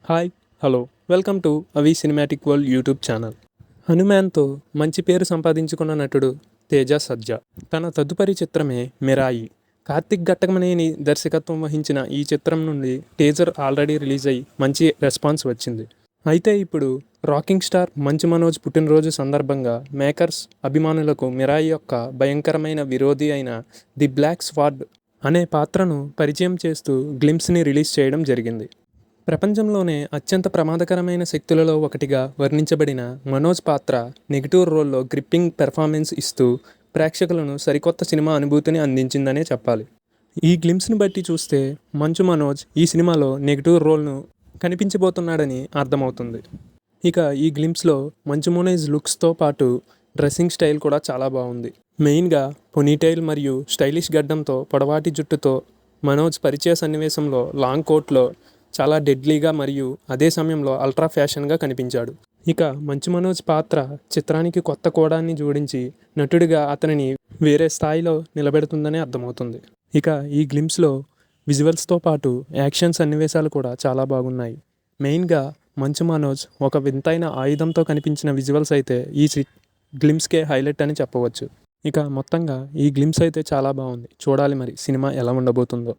Hi, hello, welcome to అవి cinematic world YouTube channel. హనుమాన్తో మంచి పేరు సంపాదించుకున్న నటుడు తేజ సజ్జా. తన తదుపరి చిత్రమే మిరాయి. కార్తిక్ ఘట్టమనేని దర్శకత్వం వహించిన ఈ చిత్రం నుండి టీజర్ ఆల్రెడీ రిలీజ్ అయ్యి మంచి రెస్పాన్స్ వచ్చింది. అయితే ఇప్పుడు రాకింగ్ స్టార్ మంచు మనోజ్ పుట్టినరోజు సందర్భంగా మేకర్స్ అభిమానులకు మిరాయి యొక్క భయంకరమైన విరోధి అయిన ది బ్లాక్ స్వార్డ్ అనే పాత్రను పరిచయం చేస్తూ గ్లింప్స్ని రిలీజ్ చేయడం జరిగింది. ప్రపంచంలోనే అత్యంత ప్రమాదకరమైన శక్తులలో ఒకటిగా వర్ణించబడిన మనోజ్ పాత్ర నెగిటివ్ రోల్లో గ్రిప్పింగ్ పెర్ఫార్మెన్స్ ఇస్తూ ప్రేక్షకులను సరికొత్త సినిమా అనుభూతిని అందించిందనే చెప్పాలి. ఈ గ్లింప్స్ని బట్టి చూస్తే మంచు మనోజ్ ఈ సినిమాలో నెగిటివ్ రోల్ను కనిపించబోతున్నాడని అర్థమవుతుంది. ఇక ఈ గ్లింప్స్లో మంచు మనోజ్ లుక్స్తో పాటు డ్రెస్సింగ్ స్టైల్ కూడా చాలా బాగుంది. మెయిన్గా పొనీటైల్ మరియు స్టైలిష్ గడ్డంతో పొడవాటి జుట్టుతో మనోజ్ పరిచయ సన్నివేశంలో లాంగ్ కోట్లో చాలా డెడ్లీగా మరియు అదే సమయంలో అల్ట్రా ఫ్యాషన్గా కనిపించాడు. ఇక మంచు మనోజ్ పాత్ర చిత్రానికి కొత్త కోణాన్ని జోడించి నటుడిగా అతనిని వేరే స్థాయిలో నిలబెడుతుందని అర్థమవుతుంది. ఇక ఈ గ్లింప్స్లో విజువల్స్తో పాటు యాక్షన్ సన్నివేశాలు కూడా చాలా బాగున్నాయి. మెయిన్గా మంచు మనోజ్ ఒక వింతైన ఆయుధంతో కనిపించిన విజువల్స్ అయితే ఈ గ్లింప్స్కే హైలైట్ అని చెప్పవచ్చు. ఇక మొత్తంగా ఈ గ్లింప్స్ అయితే చాలా బాగుంది. చూడాలి మరి సినిమా ఎలా ఉండబోతుందో.